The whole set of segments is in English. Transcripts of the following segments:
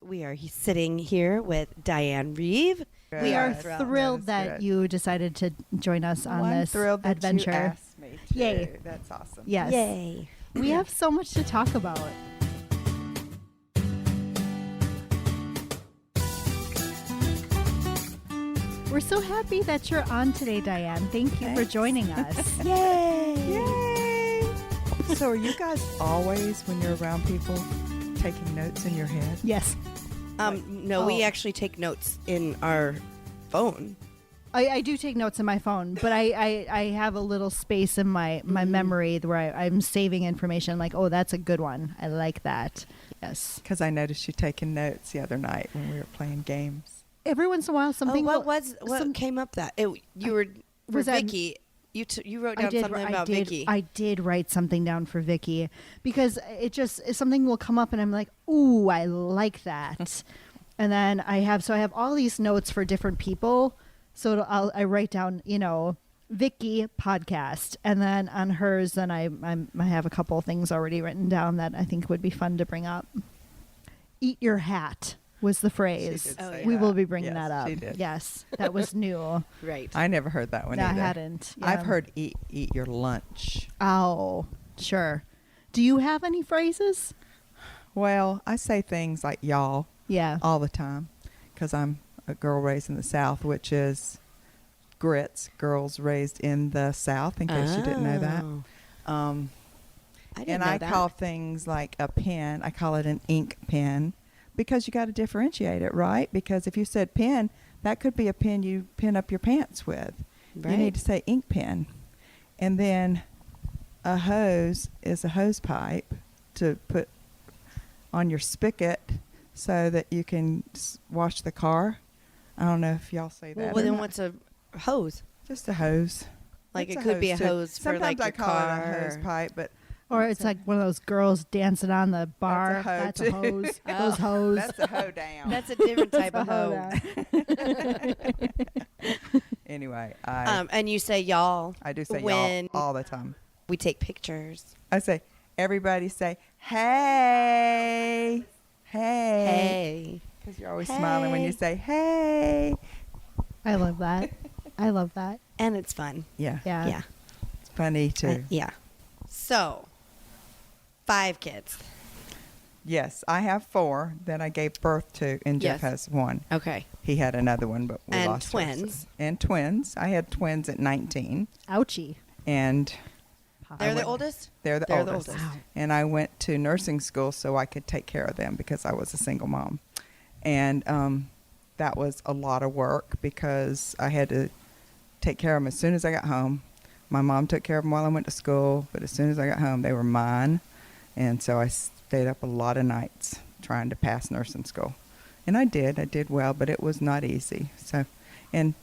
We are sitting here with Diane Reeve. Good. We are Thrilled. thrilled that you decided to join us on I'm this thrilled that adventure. you asked me to. Yay. That's awesome. Yes. Yay. We have so much to talk about. We're so happy that you're on today, Diane. Thank you for Thanks. joining us. Yay. Yay! So are you guys always, when you're around people, taking notes in your head? Yes. No, we Oh. actually take notes in our phone. I do take notes in my phone, but I have a little space in my memory where I'm saving information like, oh, that's a good one. I like that. Yes. Because I noticed you taking notes the other night when we were playing games. Every once in a while, something. What came up that? You were for was that- Vicky. You wrote down something about Vicky. I did write something down for Vicky because something will come up and I'm like, ooh, I like that. And then I have all these notes for different people. So I write down, Vicky podcast, and then on hers, then I have a couple of things already written down that I think would be fun to bring up. Eat your hat was the phrase. She did say We that. will be bringing Yes, that up. she did. Yes, that was new. Right. I never heard that one I either. hadn't. I've yeah. heard eat your lunch. Oh, sure. Do you have any phrases? Well, I say things like y'all Yeah. all the time because I'm a girl raised in the South, which is grits, girls raised in the South, in case you didn't know that. Oh. I didn't And know I that. call things like a pen, I call it an ink pen because you got to differentiate it, right? Because if you said pen, that could be a pen you pin up your pants with. Right. You need to say ink pen. And then a hose is a hose pipe to put on your spigot so that you can wash the car. I don't know if y'all say that. Well, or then not. what's a hose? Just a hose. Like It's it could be a too. hose for Sometimes like I your call car. it a hose pipe, but Or it's like one of those girls dancing on the bar. hoe, That's a too. hose. Oh. Those hoes. that's a hoe down. That's a different type of That's a hoe. Anyway, I And you say y'all. do say when y'all all the time. we take pictures. I say, everybody say, hey, hey. Hey. Because you're always smiling when you say, hey. I love that. I love that. And it's fun. Yeah. Yeah. Yeah. It's funny too. Yeah. So, 5 kids. Yes, I have 4 that I gave birth to, and Jeff Yes. has 1. Okay. He had another one, but we And lost ours. twins. And twins. I had twins at 19, Ouchie. and They're the went- oldest? they're the They're the oldest. oldest. Wow. And I went to nursing school so I could take care of them because I was a single mom. And that was a lot of work because I had to take care of them as soon as I got home. My mom took care of them while I went to school, but as soon as I got home, they were mine. And so I stayed up a lot of nights trying to pass nursing school. And I did well, but it was not easy. So, and,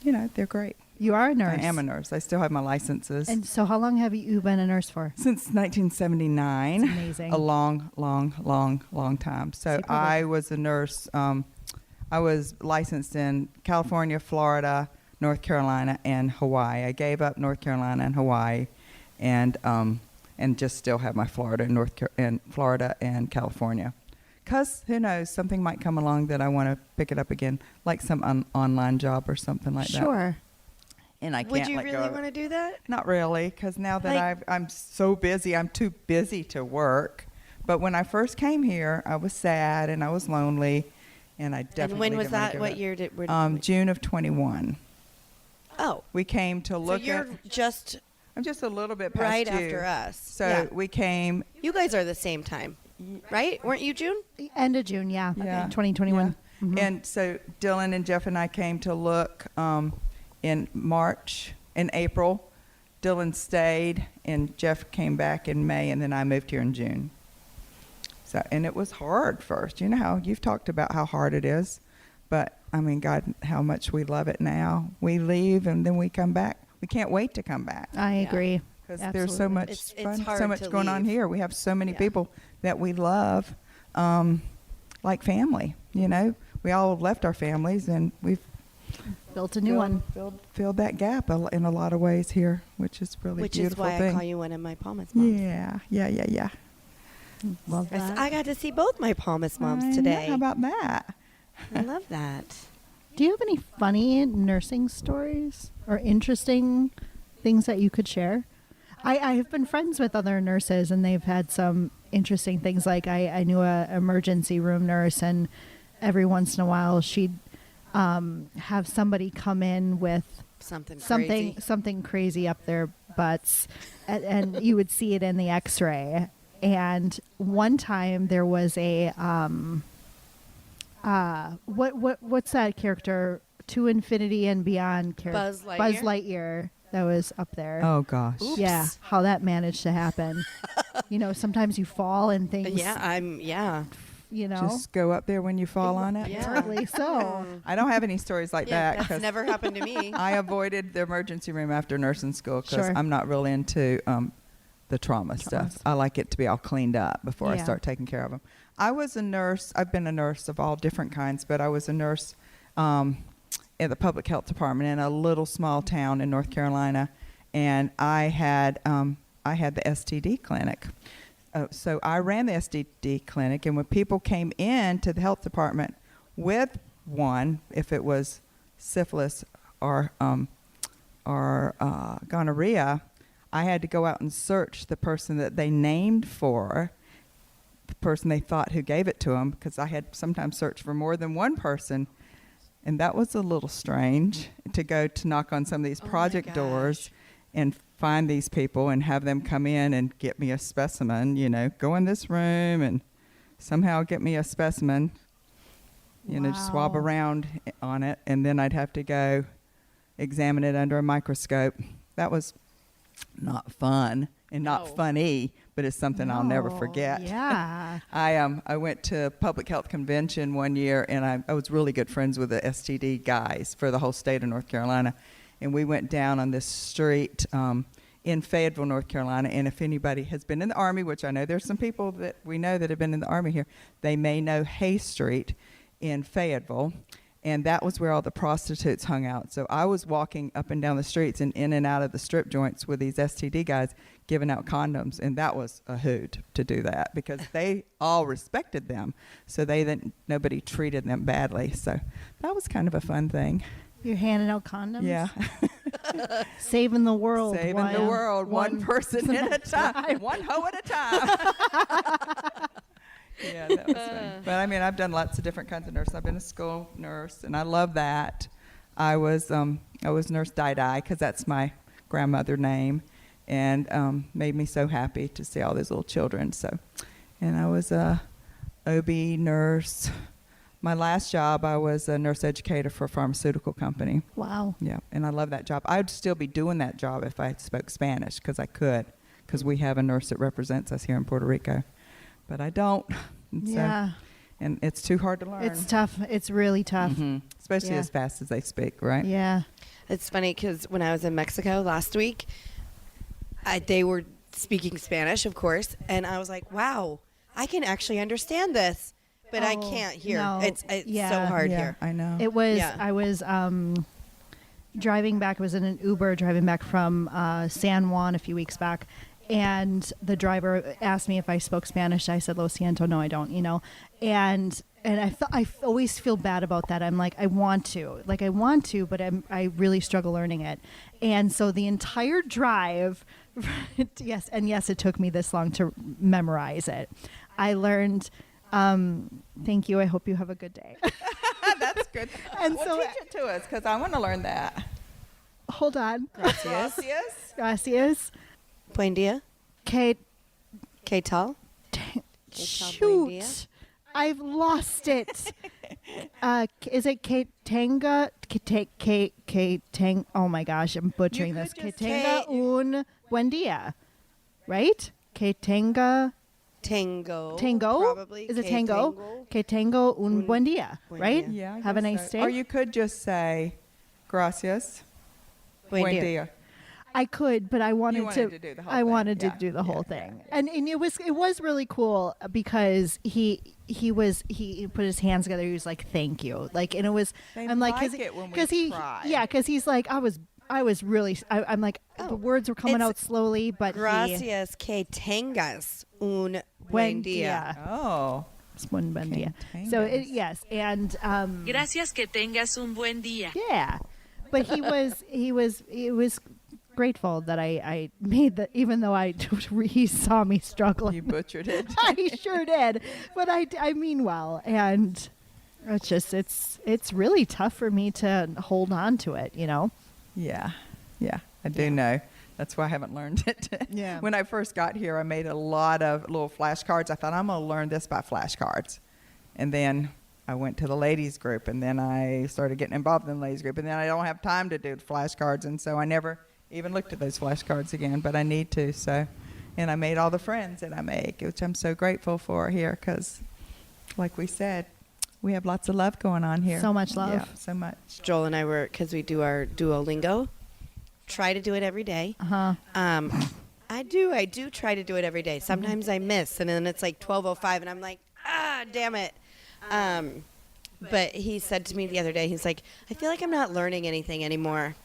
they're great. You are a nurse. I am a nurse. I still have my licenses. And so how long have you been a nurse for? Since 1979. That's amazing. A long, long, long, long time. So Super I long. was a nurse. I was licensed in California, Florida, North Carolina, and Hawaii. I gave up North Carolina and Hawaii, and just still have my Florida, Florida and California. Because who knows, something might come along that I want to pick it up again, like some online job or something like that. Sure. And I can't Would you let go really of it. want to do that? Not really, because now that I'm so busy, I'm too busy to work. But when I first came here, I was sad and I was lonely, and I definitely And when was didn't wanna that? give What up. year did we June of 21. Oh. We came to So look you're at. just I'm just a little bit past right you. after us. So Yeah. we came. You guys are the same time, right? Weren't you June? End of June, yeah. Yeah. 2021. Yeah. Mhm. And so Dylan and Jeff and I came to look in March. In April, Dylan stayed, and Jeff came back in May, and then I moved here in June. So, and it was hard first. You know how you've talked about how hard it is, but I mean, God, how much we love it now. We leave and then we come back. We can't wait to come back I Yeah. agree. because there's so Absolutely. much It's fun, hard so much to going on leave. here. We have so many Yeah. people that we love, like family. We all left our families, and we've Built a new one. filled that gap in a lot of ways here, which is really Which is beautiful why thing. I call you one of my Palmas moms. Yeah. Love that. I got to see both my Palmas moms I know. today. How about that? I love that. Do you have any funny nursing stories or interesting things that you could share? I have been friends with other nurses, and they've had some interesting things. Like I knew a emergency room nurse, and every once in a while she'd have somebody come in with something crazy up their butts, and you would see it in the X-ray. And one time there was a what's that character? To Infinity and Beyond character. Buzz Lightyear. That was up there. Oh gosh. Oops. Yeah, how that managed to happen. Sometimes you fall and things. Yeah. Just go up there when you fall on it. Apparently so. I don't have any stories like that. That's 'cause never happened to me. I avoided the emergency room after nursing school because Sure. I'm not really into the trauma stuff. I like it to be all cleaned up before I Yeah. start taking care of them. I was a nurse. I've been a nurse of all different kinds, but I was a nurse at the public health department in a little small town in North Carolina, and I had the STD clinic. So I ran the STD clinic, and when people came in to the health department with one, if it was syphilis or gonorrhea, I had to go out and search the person that they named for, the person they thought who gave it to them, because I had sometimes searched for more than one person. And that was a little strange to go to knock on some of these project doors and find these people and have them come in and get me a specimen, go in this room and somehow get me a specimen, swab around on it. And then I'd have to go examine it under a microscope. That was not fun and not funny, but it's something I'll never forget. Yeah. I went to a public health convention one year, and I was really good friends with the STD guys for the whole state of North Carolina. And we went down on this street in Fayetteville, North Carolina. And if anybody has been in the Army, which I know there's some people that we know that have been in the Army here, they may know Hay Street in Fayetteville. And that was where all the prostitutes hung out. So I was walking up and down the streets and in and out of the strip joints with these STD guys giving out condoms. And that was a hoot to do that because they all respected them. So nobody treated them badly. So that was kind of a fun thing. You're handing out condoms? Yeah. Saving the world. Saving the world. One person at a time. One hoe at a time. Yeah, that was fun. But I've done lots of different kinds of nurses. I've been a school nurse, and I love that. I was Nurse DiDi because that's my grandmother name, and made me so happy to see all these little children. So, and I was a OB nurse. My last job, I was a nurse educator for a pharmaceutical company. Wow. Yeah, and I love that job. I'd still be doing that job if I spoke Spanish because I could, because we have a nurse that represents us here in Puerto Rico. But I don't. And Yeah. And it's too hard to learn. It's tough. It's really tough. Mm-hmm. Especially Yeah. as fast as they speak, right? Yeah. It's funny because when I was in Mexico last week, they were speaking Spanish, of course, and I was like, wow, I can actually understand this, but I can't hear. No. It's so hard here. I know. It was, Yeah. I was driving back, I was in an Uber driving back from San Juan a few weeks back, and the driver asked me if I spoke Spanish. I said, lo siento, no, I don't, and I always feel bad about that. I'm like, I want to, but I really struggle learning it. And so the entire drive, yes, it took me this long to memorize it. I learned, thank you, I hope you have a good day. That's good. And Well, so teach it to us because I want to learn that. Hold on. Gracias. Gracias. Buen dia. Kate, ¿Qué tal? shoot. I've lost it. Is it Kate Tanga? Kate Tang. Oh my gosh, I'm butchering You this. could just Kate Tanga say- un buen dia. Right? Kate Tanga. Tango. Tango? Probably. Is it Que tango? tango. Que tango un Un buen dia. buen Right? dia. Yeah. I Have a guess nice so. day. Or you could just say, gracias. Buen dia. dia. I could, but I wanted, wanted to do the whole I thing. wanted to Yeah. do the whole Yeah, thing, yeah, yeah. and it was really cool because he put his hands together. He was like, "Thank you," and it was. They I'm like, like it when we try. because he's like, I was really. I'm like, the words were coming It's out slowly, but Gracias que tengas un Buen dia. dia. Oh. It's buen dia. Cantangas. So yes, and Gracias, que tengas un buen día. yeah, but he was grateful that I made the, even though he saw me struggling. You butchered it. I sure did, but I mean well, and it's just it's really tough for me to hold on to it, you know. Yeah. I do know. That's why I haven't learned it. Yeah. When I first got here, I made a lot of little flashcards. I thought I'm going to learn this by flashcards, and then I went to the ladies group, and then I started getting involved in the ladies group, and then I don't have time to do the flashcards, and so I never even looked at those flashcards again, but I need to. So, and I made all the friends that I make, which I'm so grateful for here, because like we said, we have lots of love going on here. So much love. Yeah, so much. Joel and I were, because we do our Duolingo, try to do it every day. I do try to do it every day. Sometimes I miss, and then it's like 12:05, and I'm like, damn it. But he said to me the other day, he's like, I feel like I'm not learning anything anymore.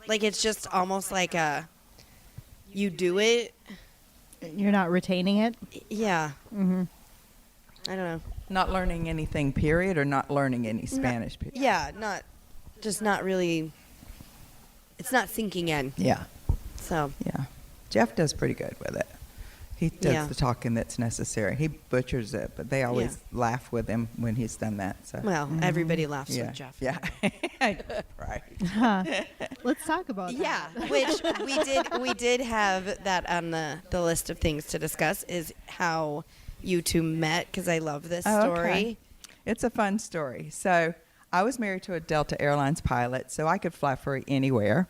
Like, it's just almost like you do it. You're not retaining it. Yeah. Mm-hmm. I don't know. Not learning anything, period, or not learning any Spanish, period? Yeah, not really. It's not sinking in. Yeah. So. Yeah. Jeff does pretty good with it. He does Yeah. the talking that's necessary. He butchers it, but they always laugh with him when he's done that. So. Well, everybody laughs yeah. with Jeff. Yeah. Right. Let's talk about Yeah, that. which we did have that on the list of things to discuss, is how you two met, because I love this story. Okay. It's a fun story. So I was married to a Delta Airlines pilot, so I could fly free anywhere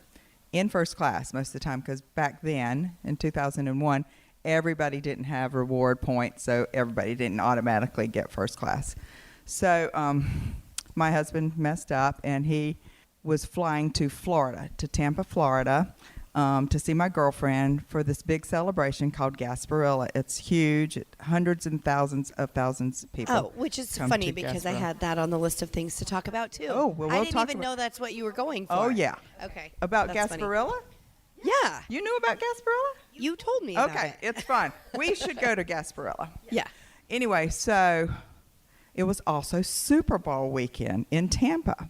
in first class most of the time, because back then, in 2001, everybody didn't have reward points, so everybody didn't automatically get first class. So my husband messed up, and he was flying to Florida, to Tampa, Florida, to see my girlfriend for this big celebration called Gasparilla. It's huge. Hundreds and thousands of people. Oh, which is come funny to because I Gasparilla. had that on the list of things to talk about too. Oh, well, I we'll didn't talk even about- know that's what you were going for. Oh, yeah. Okay. About That's funny. Gasparilla? Yeah. You knew about Gasparilla? You told me about Okay, it. it's fun. We should go to Gasparilla. Yeah. Anyway, so it was also Super Bowl weekend in Tampa.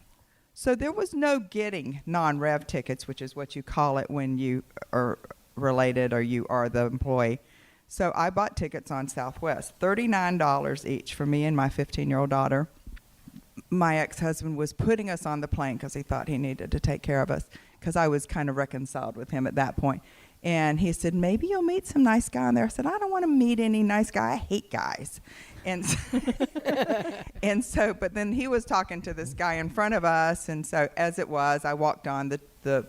So there was no getting non-rev tickets, which is what you call it when you are related or you are the employee. So I bought tickets on Southwest, $39 each for me and my 15-year-old daughter. My ex-husband was putting us on the plane because he thought he needed to take care of us, because I was kind of reconciled with him at that point. And he said, maybe you'll meet some nice guy on there. I said, I don't want to meet any nice guy. I hate guys. And so, but then he was talking to this guy in front of us. And so as it was, I walked on the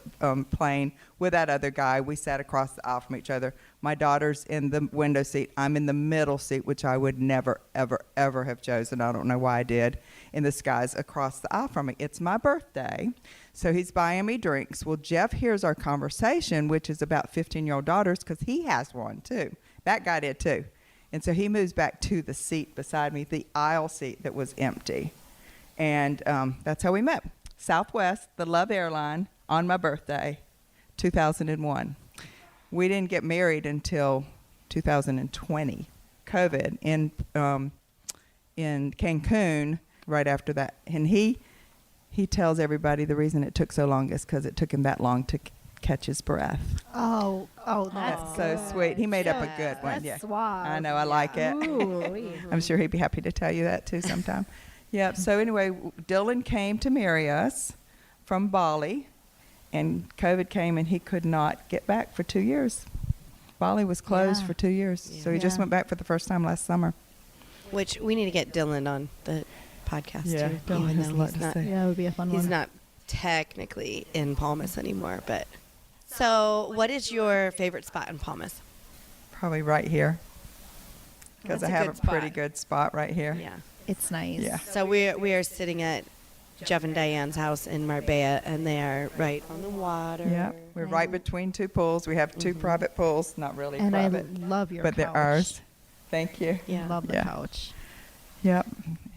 plane with that other guy. We sat across the aisle from each other. My daughter's in the window seat. I'm in the middle seat, which I would never, ever, ever have chosen. I don't know why I did. And this guy's across the aisle from me. It's my birthday. So he's buying me drinks. Well, Jeff hears our conversation, which is about 15-year-old daughters, because he has one too. That guy did too. And so he moves back to the seat beside me, the aisle seat that was empty. And that's how we met. Southwest, the Love Airline, on my birthday, 2001. We didn't get married until 2020, COVID, in Cancun right after that. And he tells everybody the reason it took so long is because it took him that long to catch his breath. Oh, that's so good. sweet. He made up a good one. That's Yeah, suave. I know. I like it. Ooh. I'm sure he'd be happy to tell you that too sometime. Yep. So anyway, Dylan came to marry us from Bali, and COVID came, and he could not get back for 2 years. Bali was closed Yeah. for 2 years, so he just Yeah. went back for the first time last summer. Which we need to get Dylan on the podcast Yeah, too. Dylan even has though a lot he's to not, say. Yeah, it would be a fun one. he's not technically in Palmas anymore, but. So, what is your favorite spot in Palmas? Probably right here, because That's I a have good a pretty spot. good spot right here. Yeah. It's nice. Yeah. So we are sitting at Jeff and Diane's house in Marbella, and they are right on the water. Yep. We're right between two pools. We have two private pools, not really And private, I love your but couch. they're ours. Thank you. Yeah. Love the Yeah. couch. Yep.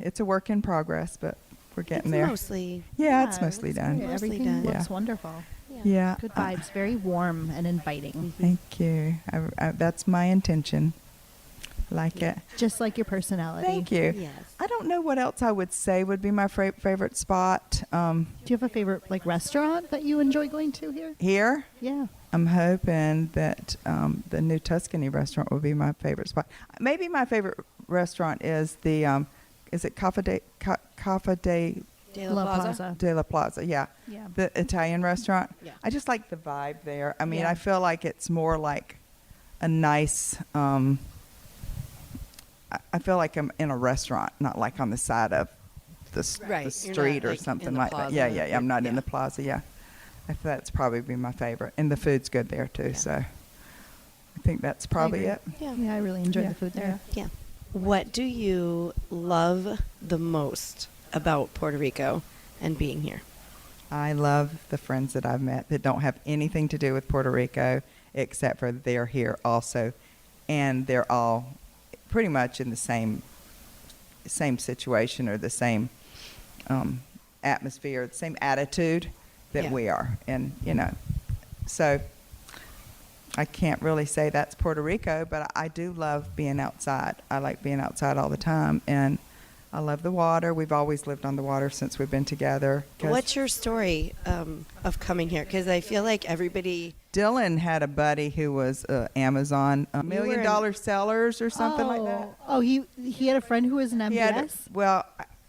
It's a work in progress, but we're getting It's there. mostly. Yeah, it's mostly done. Mostly Everything done. looks Yeah. wonderful. Yeah. Good vibes. Very warm and inviting. Thank you. That's my intention. Like it. Just like your personality. Thank you. Yes. I don't know what else I would say would be my favorite spot. Do you have a favorite like restaurant that you enjoy going to here? Here, Yeah. I'm hoping that the new Tuscany restaurant would be my favorite spot. Maybe my favorite restaurant is the, is it Cafe De La La Plaza. Plaza. de la Plaza? Yeah. Yeah. The Italian restaurant. Yeah. I just like the vibe there. I mean, Yeah. I feel like it's more like a nice, I feel like I'm in a restaurant, not like on the side of the Right. the You're street not, or like, in something the like that. plaza. Yeah, yeah, yeah. I'm not in Yeah. the plaza. Yeah, I think that's probably be my favorite, and the food's good there too. Yeah. So I think that's probably agree. it. Yeah. Yeah, I really enjoyed Yeah. the food there. Yeah. What do you love the most about Puerto Rico and being here? I love the friends that I've met that don't have anything to do with Puerto Rico, except for they're here also, and they're all pretty much in the same situation or the same atmosphere, the same attitude that Yeah. we are, and so I can't really say that's Puerto Rico, but I do love being outside. I like being outside all the time, and I love the water. We've always lived on the water since we've been together. 'Cause What's your story of coming here? Because I feel like everybody. Dylan had a buddy who was Amazon $1 million in- sellers or something like that. Oh, he had a friend who was an He had MBS. well,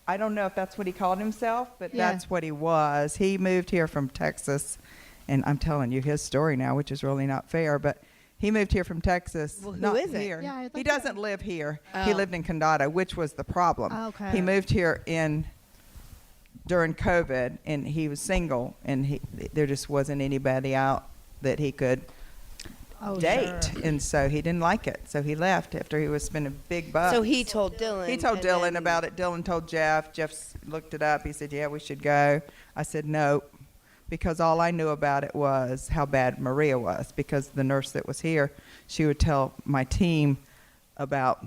I don't know if that's what he called himself, but Yeah. that's what he was. He moved here from Texas, and I'm telling you his story now, which is really not fair, but he moved here from Texas. Well, who not is it? here. Yeah, I'd He like to- doesn't live here. He Oh. lived in Condado, which was the problem. Oh, okay. He moved here during COVID, and he was single, and there just wasn't anybody out that he could Oh, date, sure. and so he didn't like it, so he left after he was spending big bucks. So he told Dylan. He told and Dylan then- about it. Dylan told Jeff. Jeff looked it up. He said, "Yeah, we should go." I said, "No," because all I knew about it was how bad Maria was. Because the nurse that was here, she would tell my team about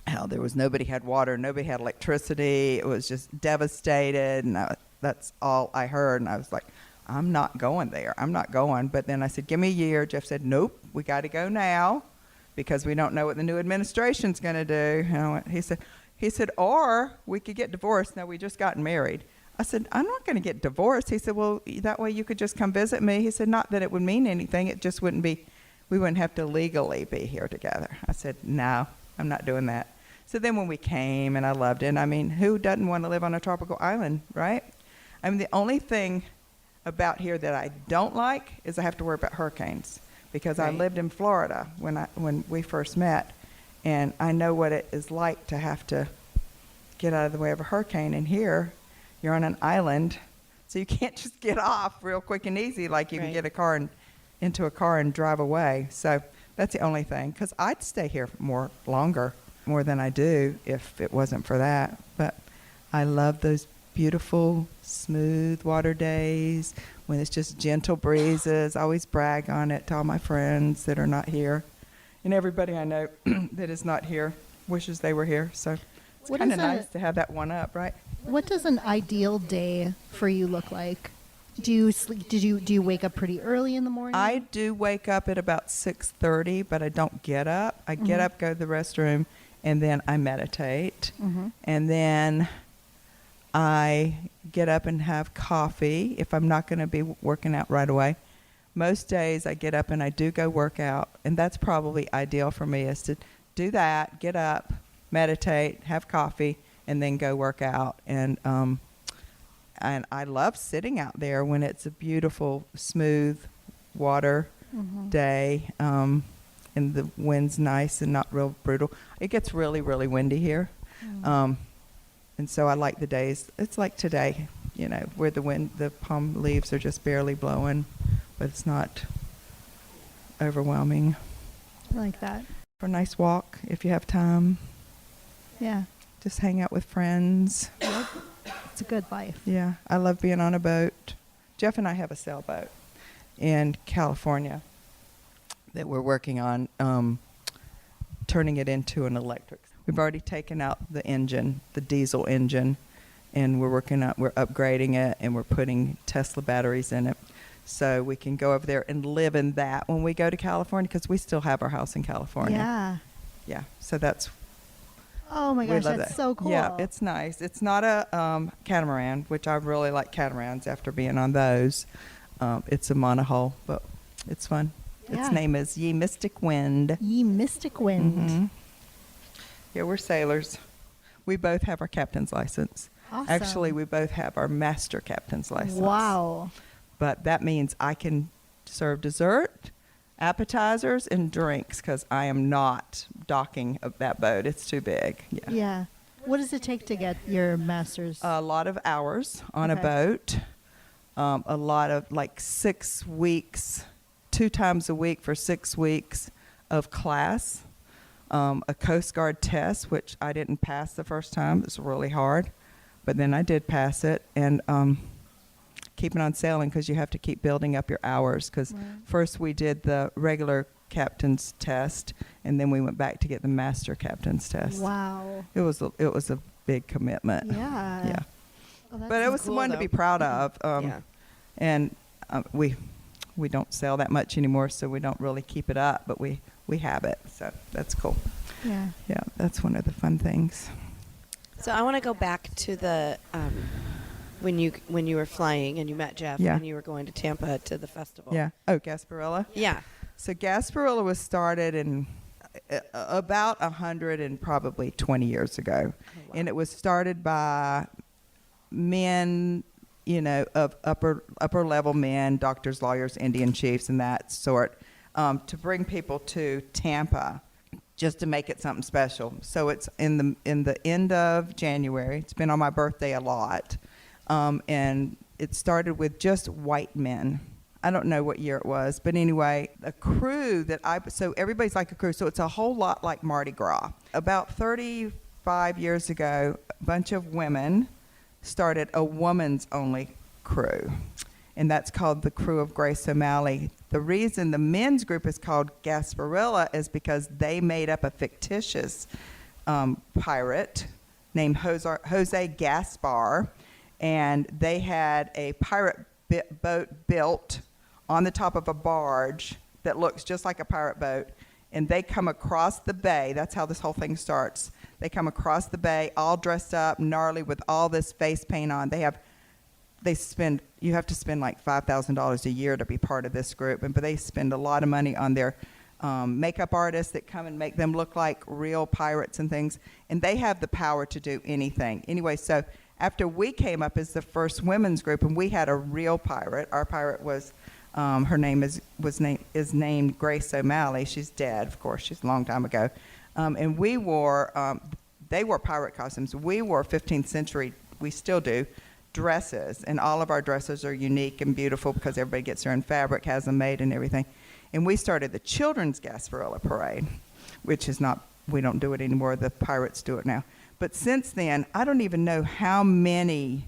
how there was nobody had water, nobody had electricity. It was just devastated, and that's all I heard. And I was like, I'm not going there. I'm not going. But then I said, give me a year. Jeff said, nope, we got to go now because we don't know what the new administration's going to do. And I went, he said, or we could get divorced. Now, we just gotten married. I said, I'm not going to get divorced. He said, well, that way you could just come visit me. He said, not that it would mean anything. It just wouldn't be, we wouldn't have to legally be here together. I said, no, I'm not doing that. So then when we came, and I loved it, and I mean, who doesn't want to live on a tropical island, right? I mean, the only thing about here that I don't like is I have to worry about hurricanes, because I Right. lived in Florida when we first met, and I know what it is like to have to get out of the way of a hurricane. And here, you're on an island, so you can't just get off real quick and easy like you can Right. get into a car and drive away. So that's the only thing, because I'd stay here more than I do if it wasn't for that. But I love those beautiful, smooth water days when it's just gentle breezes. I always brag on it to all my friends that are not here. And everybody I know that is not here wishes they were here. So it's What kind is of a- nice to have that one up, right? What does an ideal day for you look like? Do you sleep? Do you wake up pretty early in the morning? I do wake up at about 6:30, but I don't get up. I get up, go to the restroom, and then I meditate. Mhm. And then I get up and have coffee if I'm not going to be working out right away. Most days I get up and I do go work out, and that's probably ideal for me, is to do that, get up, meditate, have coffee, and then go work out. And I love sitting out there when it's a beautiful, smooth water day, and the wind's nice and not real brutal. It gets really, really windy here. And so I like the days. It's like today, where the palm leaves are just barely blowing, but it's not overwhelming. I like that. For a nice walk, if you have time, Yeah, just hang out with friends. it's a good life. Yeah, I love being on a boat. Jeff and I have a sailboat in California that we're working on turning it into an electric. We've already taken out the engine, the diesel engine, and we're upgrading it, and we're putting Tesla batteries in it, so we can go over there and live in that when we go to California, because we still have our house in California. Yeah. Yeah, so that's Oh my we gosh, love that's that. so cool. Yeah, it's nice. It's not a catamaran, which I really like catamarans after being on those. It's a monohull, but it's fun. Yeah. Its name is Ye Mystic Wind. Ye Mystic Wind. Mhm. Yeah, we're sailors. We both have our captain's license. Awesome. Actually, we both have our master captain's license. Wow. But that means I can serve dessert, appetizers, and drinks because I am not docking of that boat. It's too big. Yeah. Yeah. What does it take to get your master's? A lot of hours on Okay. a boat. A lot of like 6 weeks, 2 times a week for 6 weeks of class. A Coast Guard test, which I didn't pass the first time. It was really hard. But then I did pass it. And keeping on sailing because you have to keep building up your hours. Because Right. first we did the regular captain's test, and then we went back to get the master captain's test. Wow. It was a big commitment. Yeah. Yeah. Oh, that's But it was cool, one to though. be proud of. Yeah. And we don't sell that much anymore, so we don't really keep it up, but we have it. So that's cool. Yeah. Yeah, that's one of the fun things. So I want to go back to the when you were flying and you met Jeff Yeah. and you were going to Tampa to the festival. Yeah. Oh, Gasparilla? Yeah. So Gasparilla was started in about 100 and probably 20 years ago. Oh, wow. And it was started by men, of upper level men, doctors, lawyers, Indian chiefs, and that sort, to bring people to Tampa, just to make it something special. So it's in the end of January. It's been on my birthday a lot, and it started with just white men. I don't know what year it was, but anyway, a crew so everybody's like a crew. So it's a whole lot like Mardi Gras. About 35 years ago, a bunch of women started a woman's only crew, and that's called the Crew of Grace O'Malley. The reason the men's group is called Gasparilla is because they made up a fictitious pirate named Jose Gaspar, and they had a pirate boat built on the top of a barge that looks just like a pirate boat, and they come across the bay. That's how this whole thing starts. They come across the bay all dressed up, gnarly, with all this face paint on. You have to spend like $5,000 a year to be part of this group, but they spend a lot of money on their makeup artists that come and make them look like real pirates and things, and they have the power to do anything. Anyway, so after we came up as the first women's group, and we had a real pirate. Our pirate was, her name is named Grace O'Malley. She's dead, of course. She's a long time ago. And we wore, they wore pirate costumes. We wore 15th century, we still do, dresses. And all of our dresses are unique and beautiful because everybody gets their own fabric, has them made and everything. And we started the Children's Gasparilla Parade, which is not, we don't do it anymore. The pirates do it now. But since then, I don't even know how many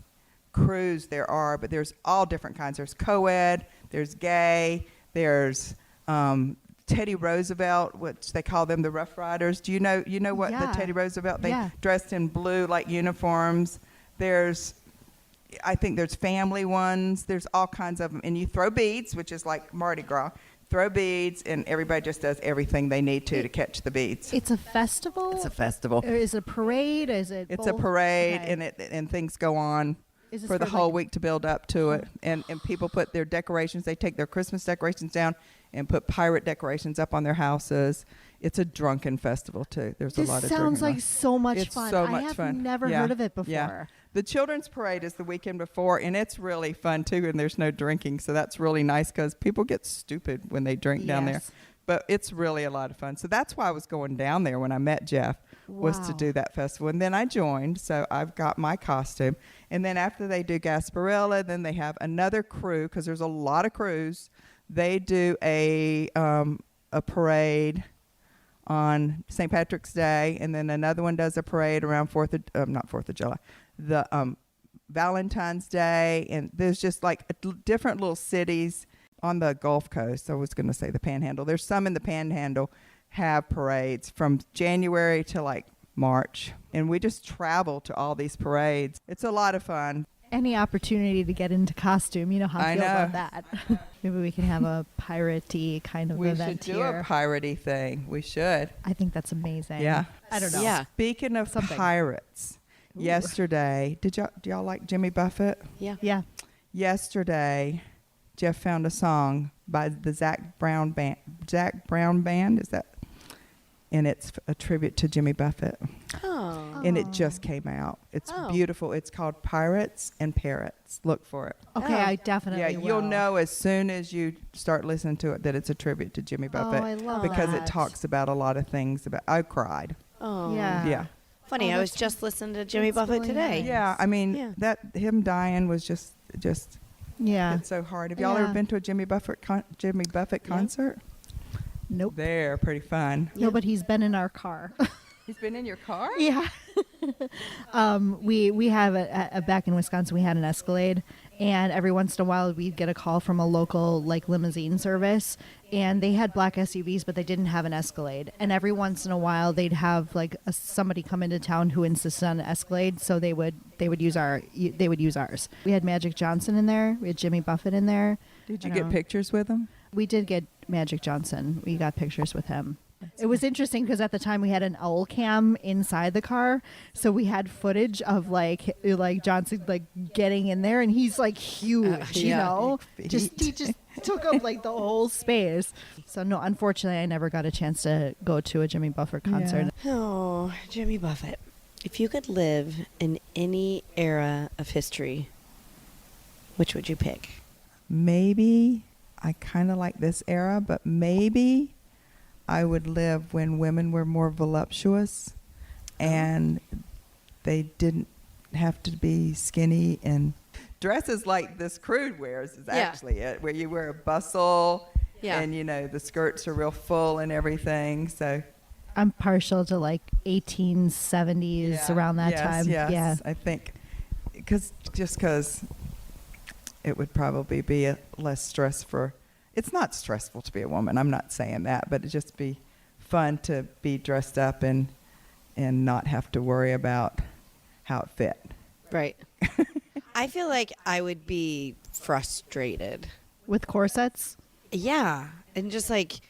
crews there are, but there's all different kinds. There's co-ed, there's gay, there's Teddy Roosevelt, which they call them the Rough Riders. Do you know what Yeah. the Teddy Roosevelt? They Yeah. dressed in blue like uniforms. I think there's family ones. There's all kinds of them. And you throw beads, which is like Mardi Gras. Throw beads, and everybody just does everything they need to catch the beads. It's a festival? It's a festival. Or is it a parade? Is it It's a both? parade, Okay. and things go on Is this for the for, whole like- week to build up to it. And people put their decorations, they take their Christmas decorations down and put pirate decorations up on their houses. It's a drunken festival, too. There's This a lot of sounds drinking. like so much It's fun. so I much have fun. never Yeah. heard of it before. Yeah. The children's parade is the weekend before, and it's really fun, too, and there's no drinking. So that's really nice because people get stupid when they drink down there. Yes. But it's really a lot of fun. So that's why I was going down there when I met Jeff, was to Wow. do that festival. And then I joined, so I've got my costume. And then after they do Gasparilla, then they have another crew, because there's a lot of crews. They do a parade on St. Patrick's Day, and then another one does a parade around not 4th of July, the Valentine's Day. And there's just like different little cities on the Gulf Coast. I was going to say the Panhandle. There's some in the Panhandle have parades from January to like March. And we just travel to all these parades. It's a lot of fun. any opportunity to get into costume. You know how I I feel about know. that. Maybe we can have a piratey kind of We event should do here. a piratey thing. We should. I think that's amazing. Yeah. I don't know. Yeah. Speaking of Something. pirates, Ooh. yesterday, do y'all like Jimmy Buffett? Yeah. Yeah. Yesterday, Jeff found a song by the Zach Brown Band. Zach Brown Band, is that? And it's a tribute to Jimmy Buffett. Oh. And it just came out. It's Oh. beautiful. It's called Pirates and Parrots. Look for it. Okay, Oh. I definitely Yeah, will. you'll know as soon as you start listening to it that it's a tribute to Jimmy Buffett. I love because that. it talks about a lot of things. I cried. Oh. Yeah. Yeah. Funny, Oh, I was that's- just listening to Jimmy that's Buffett really today. nice. Yeah, I mean Yeah. that him dying was just Yeah. it's so hard. Have y'all Yeah. ever been to a Jimmy Buffett concert? Nope. They're pretty fun. No, but he's been in our car. He's been in your car? Yeah. We have back in Wisconsin we had an Escalade, and every once in a while we'd get a call from a local like limousine service, and they had black SUVs but they didn't have an Escalade, and every once in a while they'd have like somebody come into town who insisted on an Escalade, so they would use ours. We had Magic Johnson in there, we had Jimmy Buffett in there. Did you I get know. pictures with him? We did get Magic Johnson. We got pictures with him. It was interesting because at the time we had an owl cam inside the car, so we had footage of like Johnson like getting in there, and he's like huge, you yeah. know, Big just feet. he just took up like the whole space. So no, unfortunately, I never got a chance to go to a Jimmy Buffett concert. Oh, Jimmy Buffett. If you could live in any era of history, which would you pick? Maybe I kind of like this era, but maybe I would live when women were more voluptuous and they didn't have to be skinny, and dresses like this crude wears is Yeah. actually it, where you wear a bustle Yeah. and the skirts are real full and everything. So I'm partial to like 1870s yeah, around that yes, time. yes, Yeah. I think because it would probably be less stress for. It's not stressful to be a woman. I'm not saying that, but it'd just be fun to be dressed up and not have to worry about how it fit. Right. I feel like I would be frustrated. With corsets. Yeah. And just like,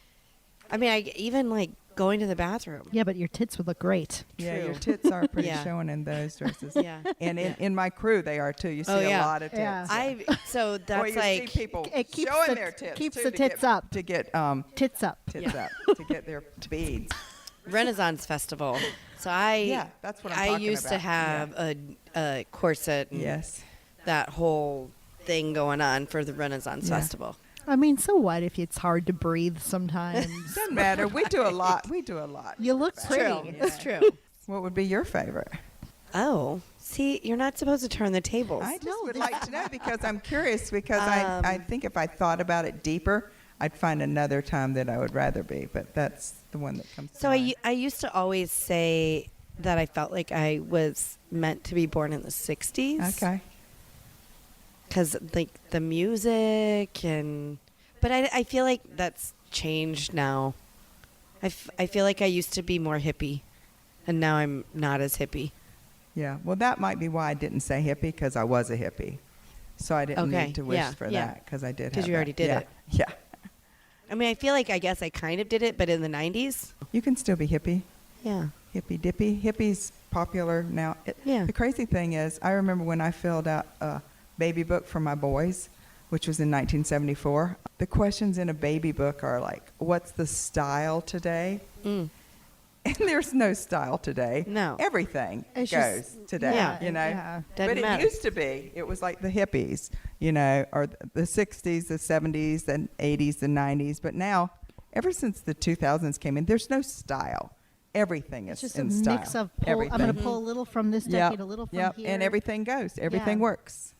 I mean, even like going to the bathroom. Yeah, but your tits would look great. Yeah, True. your tits are pretty Yeah. showing in those dresses. Yeah. And in my crew, they are too. You see Oh, a yeah. lot of tits. Yeah. So Or that's you like, see people It keeps showing the- their tits keeps too, the to tits get, up. to get Tits up. tits Yeah. up to get their beads. Renaissance Festival. So Yeah, that's what I'm I talking used to about. have a corset and Yes. that whole thing going on for the Renaissance Yeah. Festival. I mean, so what if it's hard to breathe sometimes? Doesn't matter. We do a lot. We do a lot. You look It's pretty. true. It's true. What would be your favorite? Oh, see, you're not supposed to turn the tables. I just would like to know because I'm curious because I think if I thought about it deeper, I'd find another time that I would rather be, but that's the one that comes to So mind. I used to always say that I felt like I was meant to be born in the 60s. Okay. Because, like, the music But I feel like that's changed now. I feel like I used to be more hippie, and now I'm not as hippie. Yeah. Well, that might be why I didn't say hippie because I was a hippie. So I didn't Okay, need to wish yeah, for yeah. that because I did 'Cause have you already that. did Yeah. it. Yeah. I mean, I guess I kind of did it, but in the 90s. You can still be hippie. Yeah. Hippie dippy. Hippie's popular now. Yeah. The crazy thing is, I remember when I filled out a baby book for my boys, which was in 1974. The questions in a baby book are like, what's the style today? Mm. And there's no style today. No. Everything It's goes just- today, Yeah. you know. Yeah. Doesn't But it matter. used to be. It was like the hippies, or the 60s, the 70s, the 80s, the 90s. But now, ever since the 2000s came in, there's no style. Everything is It's just a in style. mix of everything. I'm going to pull a little from this Yep, decade, a little from yep, here. and everything goes. Everything Yeah. works.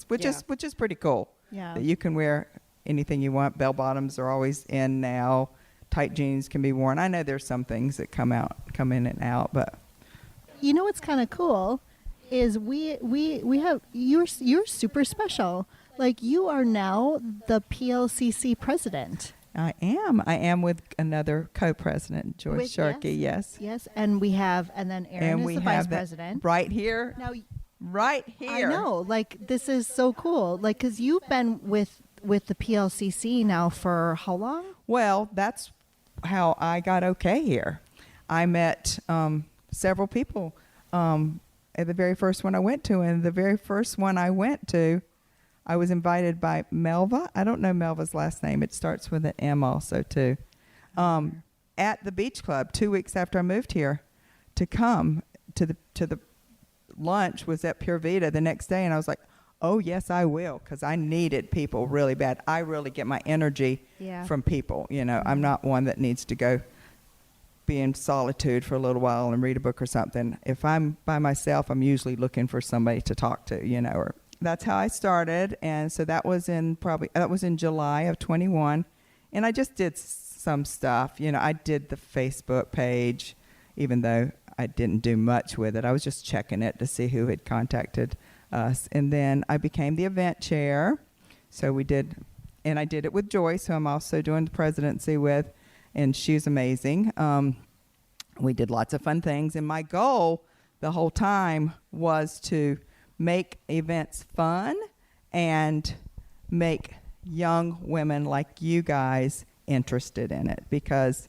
Which is pretty cool. Yeah. That you can wear anything you want. Bell bottoms are always in now. Tight jeans can be worn. I know there's some things that come in and out, but You know what's kind of cool is we have you're super special. Like you are now the PLCC president. I am with another co-president, Joyce With- Sharkey. Yes. Yes, and we have and then Erin And is we the have vice that president. right here. Now right here. I know. Like, this is so cool. Like, because you've been with the PLCC now for how long? Well, that's how I got okay here. I met several people at the very first one I went to, and the very first one I went to, I was invited by Melva. I don't know Melva's last name. It starts with an M also, too. At the beach club 2 weeks after I moved here to come to the lunch was at Pure Vita the next day, and I was like, oh, yes, I will, because I needed people really bad. I really get my energy from people. You know, I'm not one that needs to go be in solitude for a little while and read a book or something. If I'm by myself, I'm usually looking for somebody to talk to, you know. Or that's how I started, and so that was in July of 21, and I just did some stuff. You know, I did the Facebook page, even though I didn't do much with it. I was just checking it to see who had contacted us. And then I became the event chair. So we did, and I did it with Joyce, who I'm also doing the presidency with, and she's amazing. We did lots of fun things, and my goal the whole time was to make events fun and make young women like you guys interested in it, because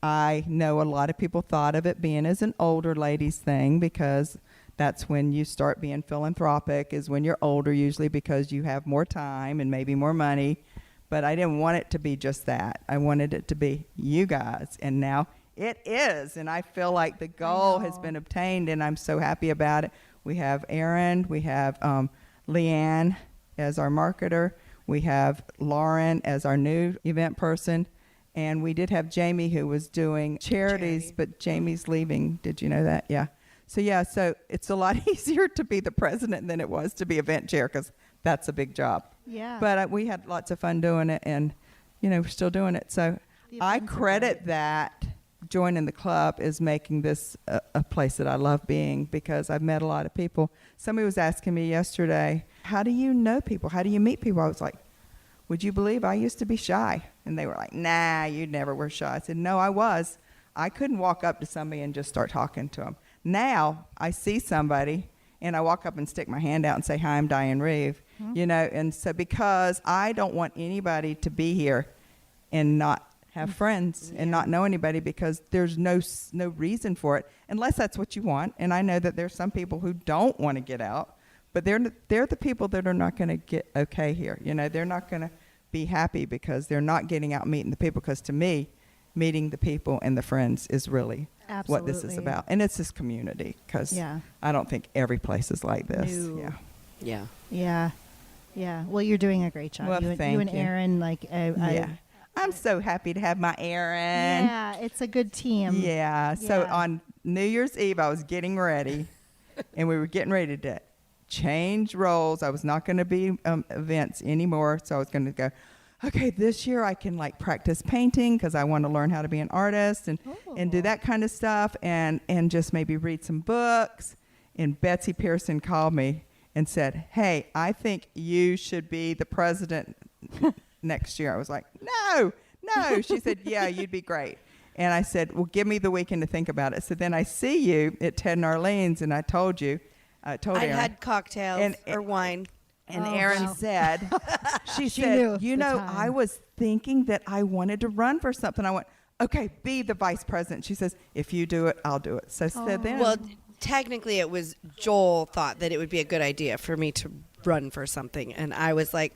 I know a lot of people thought of it being as an older ladies thing, because that's when you start being philanthropic, is when you're older, usually because you have more time and maybe more money. But I didn't want it to be just that. I wanted it to be you guys, and now it is, and I feel like the goal has been obtained, and I'm so happy about it. We have Erin, we have Leanne as our marketer, we have Lauren as our new event person, and we did have Jamie, who was doing charities, but Jamie's leaving. Did you know that? Yeah. So it's a lot easier to be the president than it was to be event chair, because that's a big job. Yeah. But we had lots of fun doing it, and, you know, we're still doing it. So I credit that joining the club is making this a place that I love being, because I've met a lot of people. Somebody was asking me yesterday, how do you know people? How do you meet people? I was like, would you believe I used to be shy? And they were like, nah, you never were shy. I said, no, I was. I couldn't walk up to somebody and just start talking to them. Now I see somebody and I walk up and stick my hand out and say, hi, I'm Diane Reeve. You know, and so because I don't want anybody to be here and not have friends and not know anybody, because there's no reason for it unless that's what you want. And I know that there's some people who don't want to get out, but they're the people that are not going to get okay here. You know, they're not going to be happy because they're not getting out and meeting the people. Because to me, meeting the people and the friends is really what this is about. And it's this community, because I don't think every place is like this. No. Yeah. Well, you're doing a great job. Well, you and Erin, I'm so happy to have my Erin. Yeah, it's a good team. Yeah. So on New Year's Eve, I was getting ready, and we were getting ready to change roles. I was not going to be events anymore, so I was going to go, okay, this year I can practice painting, because I want to learn how to be an artist and do that kind of stuff, and just maybe read some books. And Betsy Pearson called me and said, hey, I think you should be the president next year. I was like, no. She said, yeah, you'd be great. And I said, well, give me the weekend to think about it. So then I see you at Ted and Arlene's, and I told Erin. I had cocktails or wine. And Erin said, she said, I was thinking that I wanted to run for something. I went, okay, be the vice president. She says, if you do it, I'll do it. So then. Well, technically it was Joel thought that it would be a good idea for me to run for something. And I was like,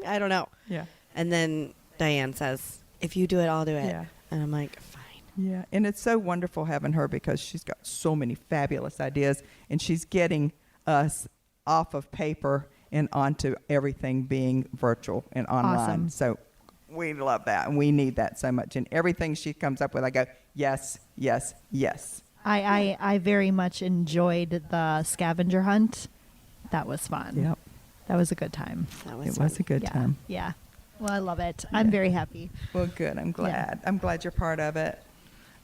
I don't know. Yeah. And then Diane says, if you do it, I'll do it. Yeah. And I'm like, fine. Yeah. And it's so wonderful having her, because she's got so many fabulous ideas, and she's getting us off of paper and onto everything being virtual and online. Awesome. So we love that, and we need that so much. And everything she comes up with, I go, yes, yes, yes. I very much enjoyed the scavenger hunt. That was fun. Yep. That was a good time. It was a good time. Yeah. Well, I love it. I'm very happy. Well, good. I'm glad. I'm glad you're part of it.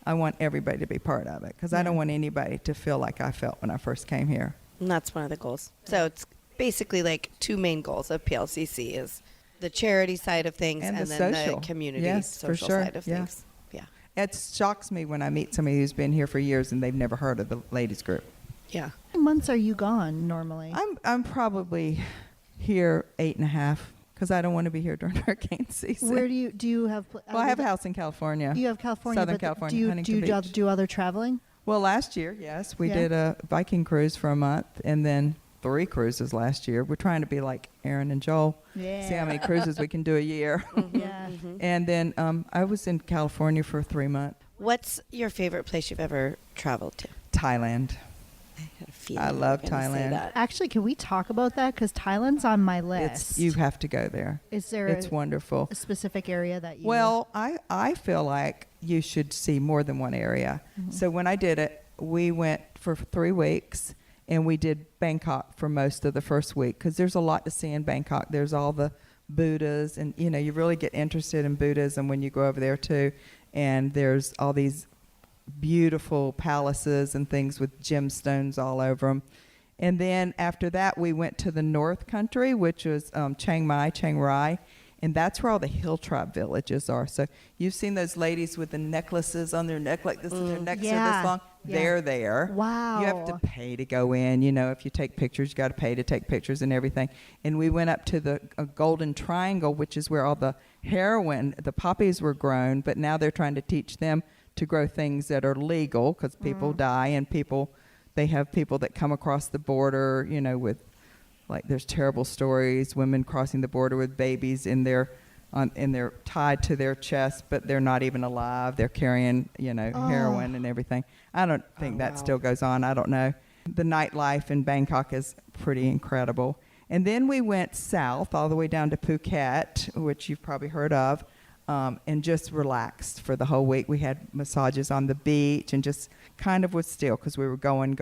I want everybody to be part of it, because I don't want anybody to feel like I felt when I first came here. And that's one of the goals. So it's basically two main goals of PLCC is the charity side of things and then the community social side of things. Yeah. It shocks me when I meet somebody who's been here for years and they've never heard of the ladies group. Yeah. months are you gone normally? I'm probably here 8.5 because I don't want to be here during hurricane season. Where do you have? Well, I have a house in California. You have California, Southern but California, do you Huntington Beach. do other traveling? Well, last year, yes, we Yeah. did a Viking cruise for a month, and then 3 cruises last year. We're trying to be like Erin and Joel. Yeah. See how many cruises we can do a year. Yeah. And then I was in California for 3 months. What's your favorite place you've ever traveled to? Thailand. I had a feeling I you were love gonna say Thailand. that. Actually, can we talk about that? Because Thailand's on my list. You have to go there. Is there It's wonderful. a specific area that you? Well, I feel like you should see more than one area. So when I did it, we went for 3 weeks, and we did Bangkok for most of the first week because there's a lot to see in Bangkok. There's all the Buddhas, and you really get interested in Buddhism when you go over there too. And there's all these beautiful palaces and things with gemstones all over them. And then after that, we went to the North Country, which was Chiang Rai, and that's where all the hill tribe villages are. So you've seen those ladies with the necklaces on their neck like this, and their necks are Yeah. this long. Yeah. They're there. Wow. You have to pay to go in. If you take pictures, you got to pay to take pictures and everything. And we went up to the Golden Triangle, which is where all the heroin, the poppies were grown, but now they're trying to teach them to grow things that are legal because people die, and they have people that come across the border, with, like, there's terrible stories, women crossing the border with babies in their tied to their chest, but they're not even alive. They're carrying, heroin and everything. I don't think that still goes on. I don't know. The nightlife in Bangkok is pretty incredible. And then we went south all the way down to Phuket, which you've probably heard of, and just relaxed for the whole week. We had massages on the beach and just kind of was still because we were going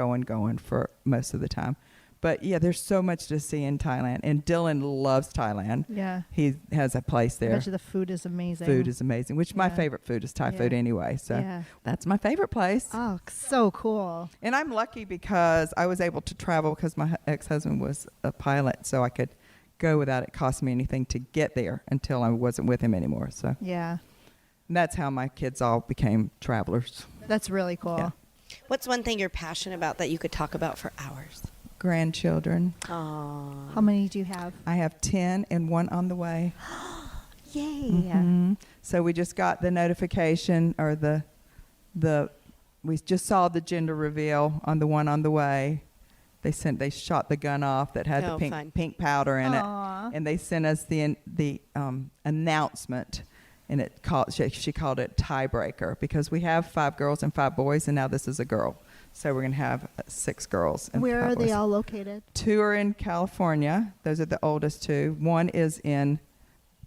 for most of the time. But, yeah, there's so much to see in Thailand. And Dylan loves Thailand. Yeah. He has a place I there. bet you the food is amazing. Food is amazing, which my Yeah. favorite food is Thai Yeah. food anyway. So Yeah. that's my favorite place. Oh, so cool. And I'm lucky because I was able to travel because my ex-husband was a pilot, so I could go without it costing me anything to get there until I wasn't with him anymore. So Yeah. and that's how my kids all became travelers. That's really cool. Yeah. What's one thing you're passionate about that you could talk about for hours? Grandchildren. Aww. How many do you have? I have 10 and 1 on the way. Yay. Mhm. So we just got the notification, or we just saw the gender reveal on the one on the way. They shot the gun off that had Oh, the fun. pink powder in Aw. it, and they sent us the announcement, and she called it tiebreaker because we have 5 girls and 5 boys, and now this is a girl. So we're going to have 6 girls and Where 5 are boys. they all located? 2 are in California. Those are the oldest 2. 1 is in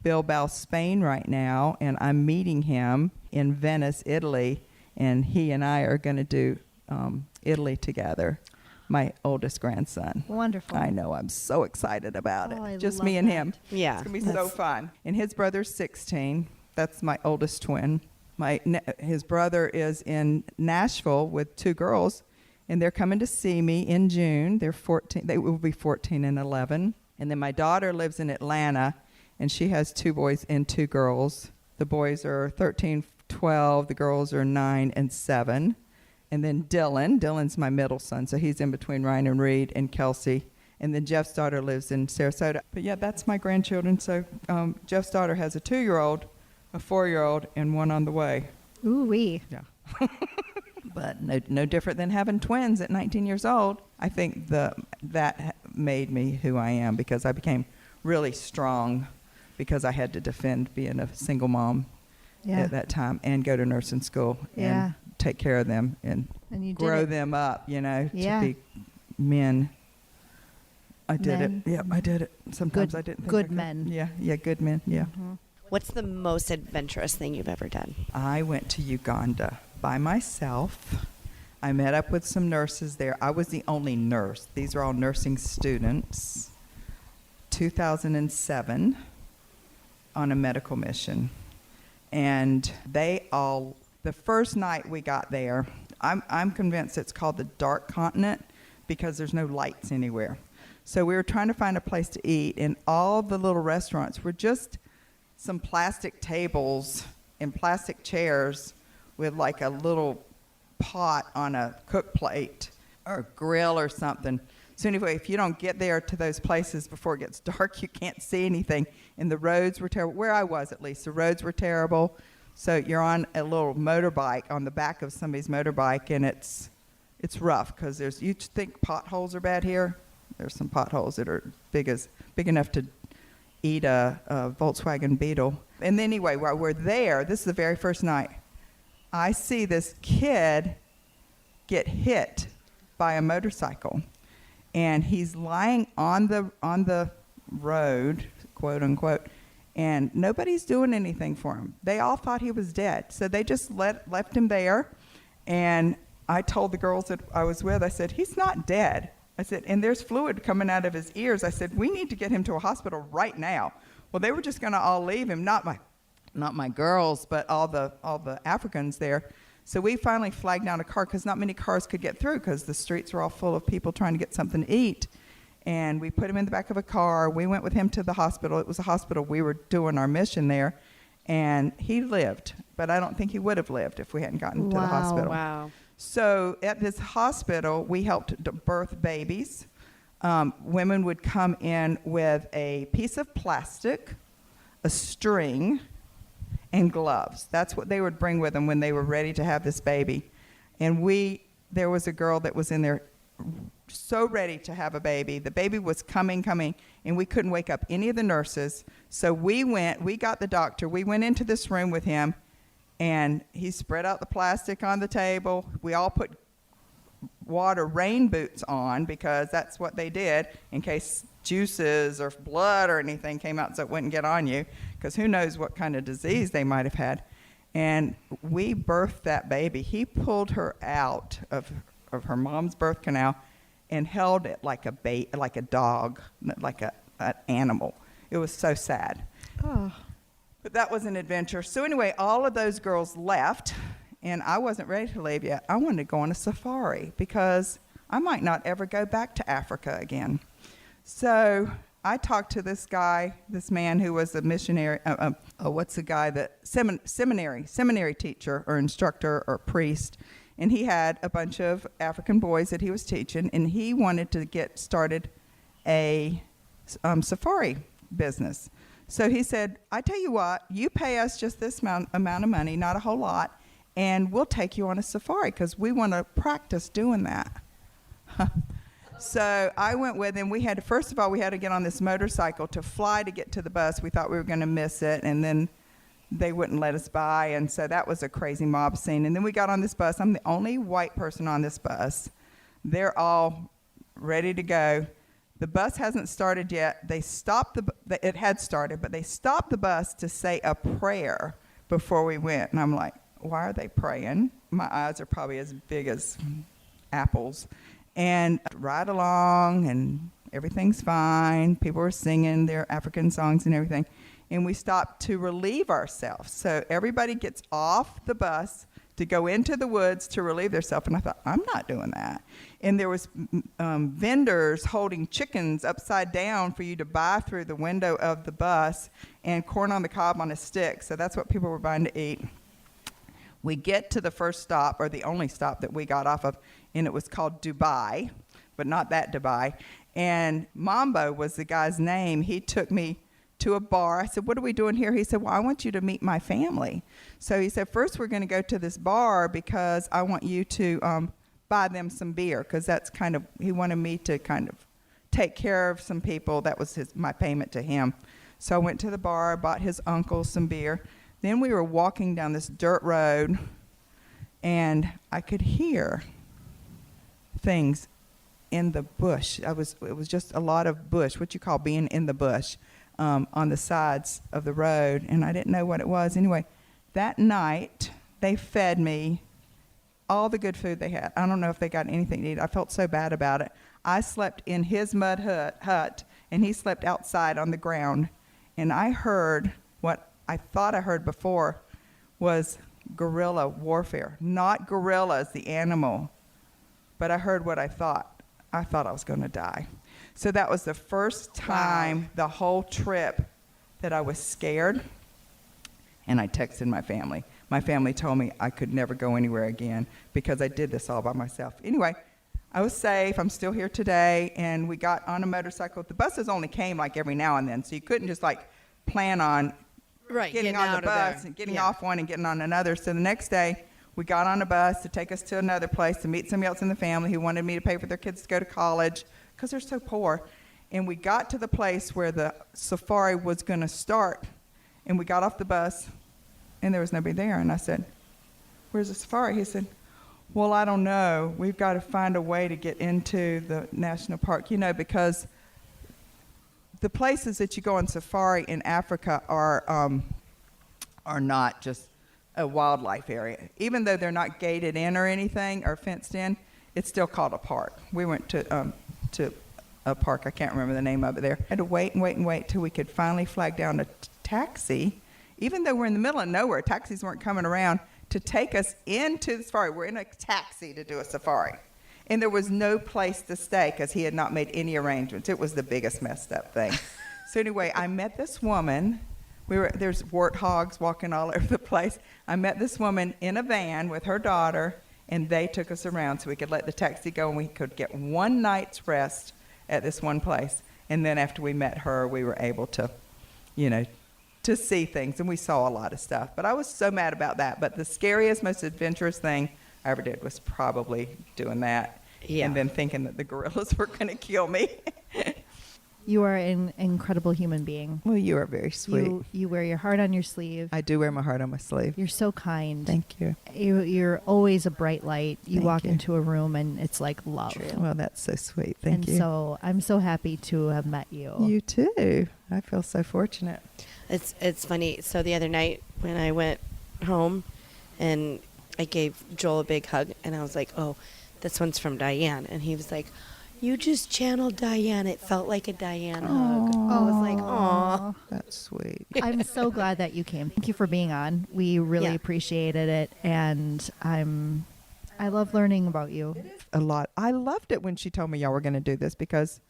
Bilbao, Spain right now, and I'm meeting him in Venice, Italy, and he and I are going to do Italy together, my oldest grandson. Wonderful. I know. I'm so excited about Oh, I it. Just love me and that. him. Yeah. It's going to be so fun. And his brother's 16. That's my oldest twin. His brother is in Nashville with 2 girls, and they're coming to see me in June. They're 14. They will be 14 and 11. And then my daughter lives in Atlanta, and she has 2 boys and 2 girls. The boys are 13, 12. The girls are 9 and 7. And then Dylan's my middle son, so he's in between Ryan and Reed and Kelsey. And then Jeff's daughter lives in Sarasota. But, yeah, that's my grandchildren. So Jeff's daughter has a 2-year-old, a 4-year-old, and 1 on the way. Ooh-wee. Yeah. But no different than having twins at 19 years old. I think that made me who I am because I became really strong because I had to defend being a single mom at that time and go to nursing school and take care of them and you did grow it. them up, Yeah. to be men. I did Men. it. Yeah, I did it. Sometimes Good- I didn't think good I could. men. Yeah, good men. Yeah. What's the most adventurous thing you've ever done? I went to Uganda by myself. I met up with some nurses there. I was the only nurse. These are all nursing students. 2007 on a medical mission. And the first night we got there, I'm convinced it's called the Dark Continent because there's no lights anywhere. So we were trying to find a place to eat, and all the little restaurants were just some plastic tables and plastic chairs with like a little pot on a cook plate or grill or something. So anyway, if you don't get there to those places before it gets dark, you can't see anything. And the roads were terrible. Where I was, at least, the roads were terrible. So you're on a little motorbike, on the back of somebody's motorbike, and it's rough because you think potholes are bad here? There's some potholes that are big enough to eat a Volkswagen Beetle. And then anyway, while we're there, this is the very first night, I see this kid get hit by a motorcycle. And he's lying on the road, quote unquote, and nobody's doing anything for him. They all thought he was dead, so they just left him there. And I told the girls that I was with, I said, he's not dead. I said, and there's fluid coming out of his ears. I said, we need to get him to a hospital right now. Well, they were just going to all leave him, not my girls, but all the Africans there. So we finally flagged down a car because not many cars could get through because the streets were all full of people trying to get something to eat. And we put him in the back of a car. We went with him to the hospital. It was a hospital. We were doing our mission there. And he lived, but I don't think he would have lived if we hadn't gotten to the hospital. Wow. So at this hospital, we helped birth babies. Women would come in with a piece of plastic, a string, and gloves. That's what they would bring with them when they were ready to have this baby. And there was a girl that was in there so ready to have a baby. The baby was coming, and we couldn't wake up any of the nurses. So we got the doctor. We went into this room with him, and he spread out the plastic on the table. We all put rain boots on because that's what they did in case juices or blood or anything came out so it wouldn't get on you, because who knows what kind of disease they might have had. And we birthed that baby. He pulled her out of her mom's birth canal and held it like a dog, like an animal. It was so sad. Oh. But that was an adventure. So anyway, all of those girls left, and I wasn't ready to leave yet. I wanted to go on a safari because I might not ever go back to Africa again. So I talked to this man who was a missionary, seminary teacher or instructor or priest, and he had a bunch of African boys that he was teaching, and he wanted to get started a safari business. So he said, I tell you what, you pay us just this amount of money, not a whole lot, and we'll take you on a safari because we want to practice doing that. So I went with him. First of all, we had to get on this motorcycle to fly to get to the bus. We thought we were going to miss it, and then they wouldn't let us by, and so that was a crazy mob scene. And then we got on this bus. I'm the only white person on this bus. They're all ready to go. The bus hasn't started yet. It had started, but they stopped the bus to say a prayer before we went. And I'm like, why are they praying? My eyes are probably as big as apples. And ride along, and everything's fine. People are singing their African songs and everything. And we stopped to relieve ourselves. So everybody gets off the bus to go into the woods to relieve themselves. And I thought, I'm not doing that. And there was vendors holding chickens upside down for you to buy through the window of the bus, and corn on the cob on a stick. So that's what people were buying to eat. We get to the first stop, or the only stop that we got off of, and it was called Dubai, but not that Dubai. And Mambo was the guy's name. He took me to a bar. I said, what are we doing here? He said, well, I want you to meet my family. So he said, first we're going to go to this bar because I want you to buy them some beer, because he wanted me to kind of take care of some people. That was my payment to him. So I went to the bar, bought his uncle some beer. Then we were walking down this dirt road, and I could hear things in the bush. It was just a lot of bush, what you call being in the bush, on the sides of the road, and I didn't know what it was. Anyway, that night they fed me all the good food they had. I don't know if they got anything to eat. I felt so bad about it. I slept in his mud hut, and he slept outside on the ground, and I heard what I thought I heard before was guerrilla warfare. Not gorillas, the animal, but I heard what I thought. I thought I was going to die. So that was the first time the whole trip that I was scared, and I texted my family. My family told me I could never go anywhere again because I did this all by myself. Anyway, I was safe. I'm still here today. And we got on a motorcycle. The buses only came like every now and then, so you couldn't just like plan on getting on the bus and getting off one and getting on another. So the next day, we got on a bus to take us to another place to meet somebody else in the family who wanted me to pay for their kids to go to college because they're so poor. And we got to the place where the safari was going to start. And we got off the bus, and there was nobody there. And I said, "Where's the safari?" He said, "Well, I don't know. We've got to find a way to get into the national park, because the places that you go on safari in Africa are not just a wildlife area. Even though they're not gated in or anything or fenced in, it's still called a park. We went to a park, I can't remember the name of it there. Had to wait and wait and wait till we could finally flag down a taxi. Even though we're in the middle of nowhere, taxis weren't coming around to take us into the safari. We're in a taxi to do a safari. And there was no place to stay because he had not made any arrangements. It was the biggest messed up thing. So anyway, I met this woman. There's warthogs walking all over the place. I met this woman in a van with her daughter, and they took us around so we could let the taxi go and we could get one night's rest at this one place. And then after we met her, we were able to, to see things, and we saw a lot of stuff. But I was so mad about that. But the scariest, most adventurous thing I ever did was probably doing that. Yeah. And then thinking that the gorillas were going to kill me. You are an incredible human being. Well, you are very sweet. You wear your heart on your sleeve. I do wear my heart on my sleeve. You're so kind. Thank you. You're always a bright light. You Thank walk you. into a room and it's like love. True. Well, that's so sweet. Thank you. And so I'm so happy to have met you. You too. I feel so fortunate. It's funny. So the other night when I went home and I gave Joel a big hug and I was like, "Oh, this one's from Diane." And he was like, "You just channeled Diane. It felt like a Diane hug." I was like, "Aw." That's sweet. I'm so glad that you came. Thank you for being on. We really appreciated it, and I love learning about you. A lot. I loved it when she told me y'all were going to do this because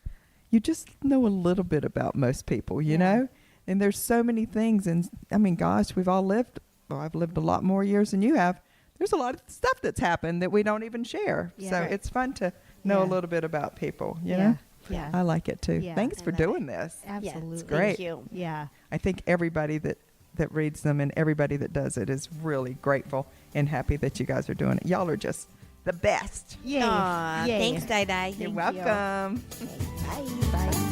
you just know a little bit about most people, you know? And there's so many things. And I mean, gosh, we've all lived, I've lived a lot more years than you have. There's a lot of stuff that's happened that we don't even share. Yeah. So it's fun to know a little bit about people, you know? Yeah. I like it too. Yeah. Thanks for doing this. Absolutely. It's great. Thank you. Yeah. I think everybody that reads them and everybody that does it is really grateful and happy that you guys are doing it. Y'all are just the best. Yay. Aw, Yay. thanks, DiDi. You're welcome. Bye. Bye.